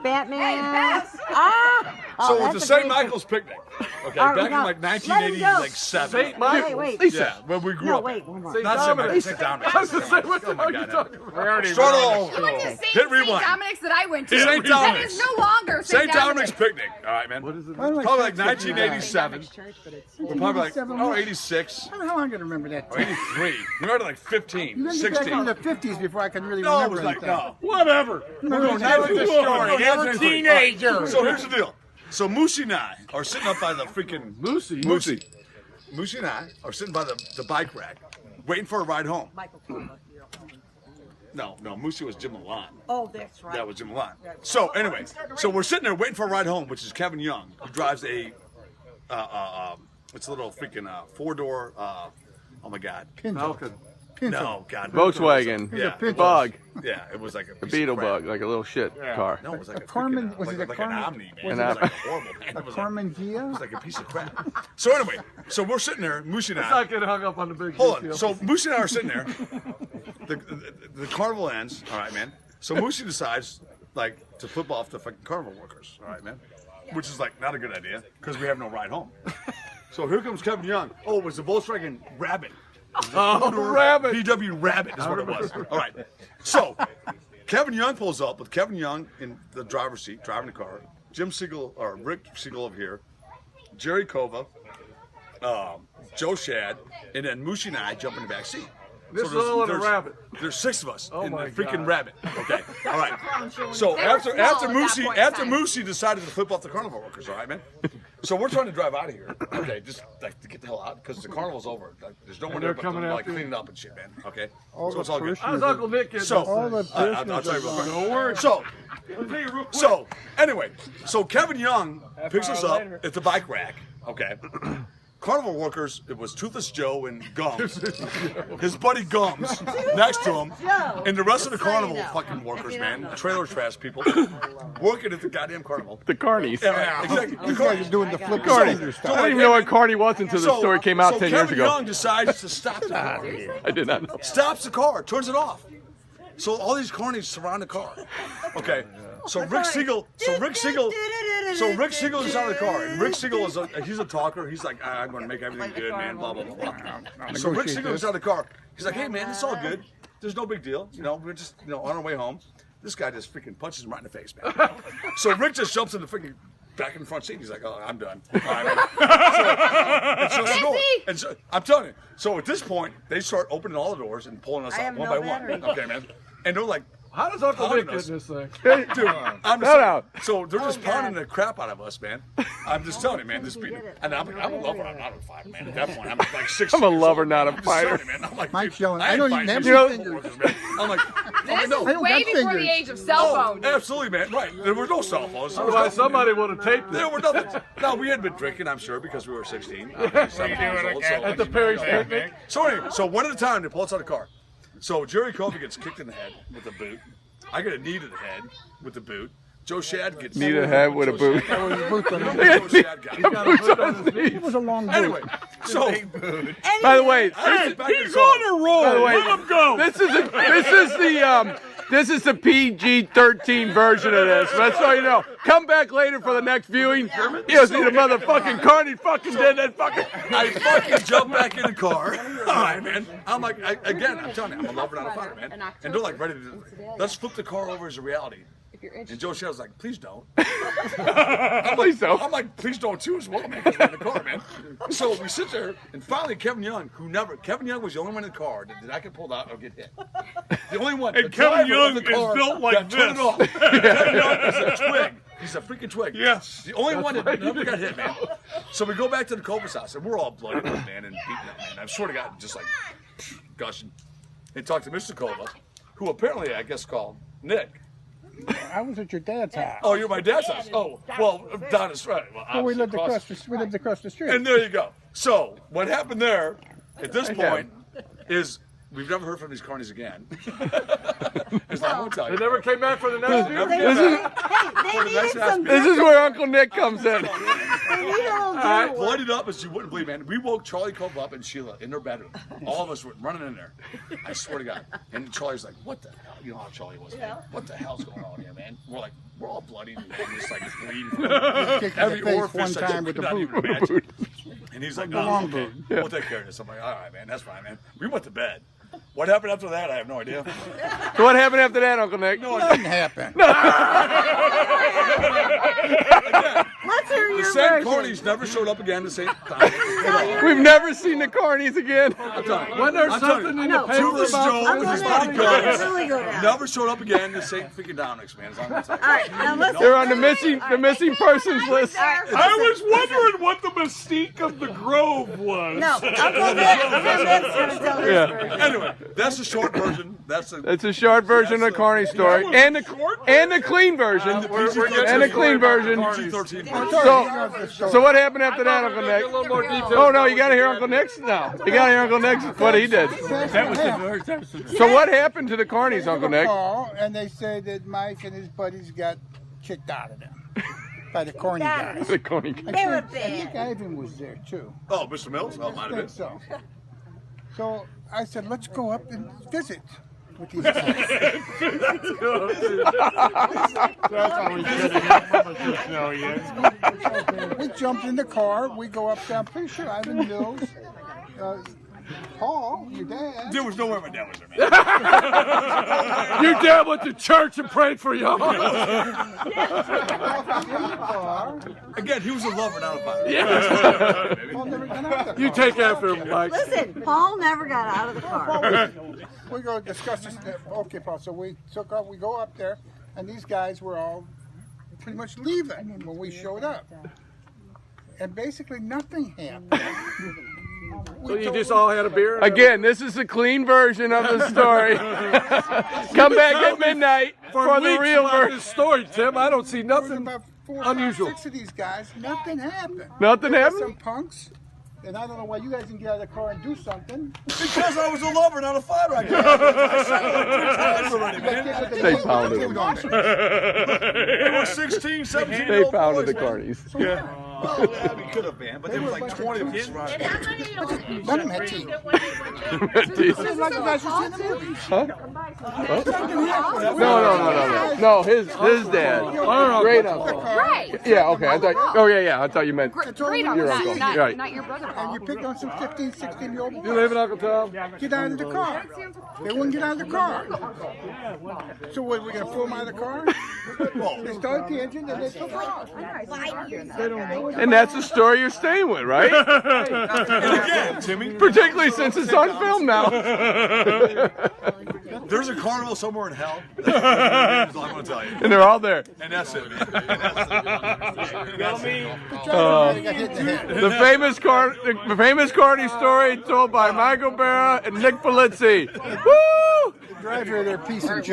Batman. So it was the St. Michael's picnic. Okay, back in like 1987. St. Michael's. Wait. Yeah, when we grew up. Wait, one more. Not St. Michael's, St. Dominic's. I was going to say, what the fuck are you talking about? Start all over. You went to St. Hit rewind. Dominic's that I went to. St. That Dominic's. is no longer St. Dominic's picnic. All right, man. What is it? Probably like 1987. We're probably like, 86. I don't know how I'm going to remember that. Or 83. We were like 15, You're 16. in the 50s before I can really No, it remember was like, anything. no. Whatever. We're going That was the story. They were teenagers. So here's the deal. So Moosey and I are sitting up by the freaking Moosey. Moosey and I are sitting by the bike rack, waiting for a ride home. No, Moosey was Jim Milan. Oh, that's right. That was Jim Milan. So anyway, so we're sitting there waiting for a ride home, which is Kevin Young, who drives a, it's a little freaking 4-door, oh my God. Falcon. No, God. Volkswagen. Yeah. Bug. Yeah, it was like a A piece beetle of crap. bug, like a little shit car. No, it was like a Corman- freaking, was it like a an Corman- Omni, man. was It it was a- like horrible, man. It was like, Corman Gia? it was like a piece of crap. So anyway, so we're sitting there, Moosey and Let's I. not get hung up on the big Hold on. details. So Moosey and I are sitting there. The carnival ends. All right, man. So Moosey decides, like, to flip off the fucking carnival workers. All right, man. Which is like not a good idea because we have no ride home. So here comes Kevin Young. Oh, it was the Volkswagen Rabbit. Oh, rabbit. VW Rabbit is what it was. All right. So Kevin Young pulls up with Kevin Young in the driver's seat, driving the car. Jim Siegel, or Rick Siegel over here. Jerry Kova, Joe Shad, and then Moosey and I jump in the back seat. This is all in a Rabbit. There's 6 of us in the my freaking God. Rabbit. Okay. All right. So They were after small at that Moosey point in time. Moosey decided to flip off the carnival workers, all right, man. So we're trying to drive out of here. Okay, just like to get the hell out because the carnival's over. Like, there's no one there they're but coming to, like after you. clean it up and shit, man. Okay. All So it's the all good. How's Uncle Nick getting So All the I'll tell you real quick. Don't worry. So anyway, so Kevin Young picks us up at the bike rack. Okay. Carnival workers, it was Toothless Joe and Gums, his buddy Gums, next to him, and the rest of the carnival fucking workers, man, trailer trash people, working at the goddamn carnival. The carnies. Yeah, exactly. The These guys carnies. are doing the flip Carney. cylinder I stuff. didn't even know what Carney was until the story came out 10 years Kevin ago. Young decides to stop the car. I did not know. Stops the car, turns it off. So all these carnies surround the car. Okay. So Rick Siegel is out of the car, and Rick Siegel he's a talker. He's like, I'm going to make everything good, man. Blah blah blah blah. So Rick Siegel is out of the car. He's like, hey man, it's all good. There's no big deal. You know, we're just on our way home. This guy just freaking punches him right in the face, man. So Rick just jumps in the freaking back in the front seat. He's like, oh, I'm done. All right, man. So the door. And so, I'm telling you. So at this point, they start opening all the doors and pulling us out one by one. Okay, man. And they're like, How does Uncle Nick Pounding get us. in this thing? dude, I'm Shout out. so they're just pounding the crap out of us, man. I'm just telling you, man. This beating. And I'm a lover. I'm not a fighter, man. At that point, I'm like 6 I'm a years lover, old. not a I'm just fighter. telling you, man. I'm like, Mike's dude, yelling, I I ain't don't fighting even these have carnival fingers. workers, man. I'm like, This no. is way got before the fingers. age of cell Oh, phones. absolutely, man. Right. There were no cell phones. There was Otherwise, nothing, somebody man. would have taped There it. were nothing. No, we had been drinking, I'm sure, because we were 16. 17 years old, so, At the Perry's picnic. So anyway, so one at a time, they pull us out of the car. So Jerry Kobe gets kicked in the head with a boot. I get a knee to the head with the boot. Joe Shad gets Knee to the head with a boot. Joe Shad got it. It was a long boot. Anyway, so By the way, he's on a roll. by the way, let him go. This is the PG-13 version of this. That's all you know. Come back later for the next viewing. You'll see the motherfucking Carney fucking did that fucking. I fucking jump back in the car. All right, man. I'm like, I'm telling you, I'm a lover, not a fighter, man. And they're like ready to, let's flip the car over as a reality. And Joe Shad was like, please don't. Please don't. I'm like, please don't too as well, man, because we're in the car, man. So we sit there, and finally Kevin Young, Kevin Young was the only one in the car that did not get pulled out or get hit. The only one. And the Kevin driver Young of the car is built like got turned this. off. Kevin Young is a twig. He's a freaking twig. Yes. The only one that never got hit, man. So we go back to the Kova's house, and we're all bloody, man, and beaten up, man. I swear to God, just like gushing. And talked to Mr. Kova, who apparently, I guess, called Nick. I was at your dad's house. Oh, you're my dad's house. Oh, well, down his right. Well, Oh, we lived obviously across the street. And there you go. So what happened there, at this point, is we've never heard from these carnies again. Is what I'm gonna tell They you. never came back for the next viewing. Hey, they needed some. This is where Uncle Nick comes in. They need a little bloodied up as you wouldn't believe, man. We woke Charlie Cove up and Sheila in their bedroom. All of us were running in there. I swear to God. And Charlie's like, what the hell? You know how Charlie was, man. What the hell's going on here, man? We're like, we're all bloody and just like bleeding. Every orifice one time with the boot. And he's like, the long boot. We'll take care of this. I'm like, all right, man, that's fine, man. We went to bed. What happened after that? I have no idea. So what happened after that, Uncle Nick? Nothing happened. Let's hear The your same version. carnies never showed up again the same time. We've never seen the carnies again. Wasn't there something in the No, paper Julius about Jones, his Uncle Nick, bodyguards, really go down. never showed up again the same freaking Dominics, man. Is all I'm gonna tell you. All right, now let's. They're on the missing persons list. All right. I was wondering what the mystique of the Grove was. No, Uncle Nick's gonna tell this Yeah. version. Anyway, that's the short version. That's the. It's a short version of the carny story, and the clean version, and the clean version. PG-13 version. So what happened after that, Uncle Nick? A little more detail. Oh no, you gotta hear Uncle Nick's now. You gotta hear Uncle Nick's what he did. So what happened to the carnies, Uncle Nick? Call, and they say that Mike and his buddies got kicked out of them by the corny guys. The carny. They were I think bad. Ivan was there too. Oh, Mr. Mills? Oh, might I have think been. so. So I said, let's go up and visit with these guys. We jumped in the car. We go up there. I'm pretty sure Ivan Mills, Paul, your dad. There was nowhere my dad was there, man. Your dad went to church and prayed for y'all. Again, he was a lover, not a fighter. Paul never got out of the You car. take after him, Mike. Listen, Paul never got out of the car. We go discuss this. Okay, Paul. So we took off. We go up there, and these guys were all pretty much leaving when we showed up, and basically nothing happened. So you just all had a beer? Again, this is the clean version of the story. Come back at midnight for the weeks real about version. this story, Tim. I don't see There was nothing about 4, unusual. 5, 6 of these guys. Nothing happened. Nothing There were happened? some punks, and I don't know why you guys didn't get out of the car and do something. Because I was a lover, not a fighter. I said it like 3 times already, man. They pounded them. We were 16, 17 They pounded the carnies. Well, yeah, we could have been, but there was like 20 of us around. None of them had teeth. Jesus. It's like you guys you see in the movies. No, his dad. Great uncle. Right. Yeah, okay. I thought you meant. Great Your uncle, uncle. not, Right. not your brother And Paul. you picked on some 15, 16-year-old You boys. leaving, Uncle Tom? Get out of the car. They wouldn't get out of the car. So what, we going to pull them out of the car? They started the engine and they took off. And that's the story you're staying with, right? And again, Timmy, Particularly since it's on film now. there's a carnival somewhere in hell. That's all I'm going to tell you. And they're all there. And that's it, man. They got hit in the head. The famous carny story told by Michael Berra and Nick Polizzi. Woo! The driver, they're a piece of junk.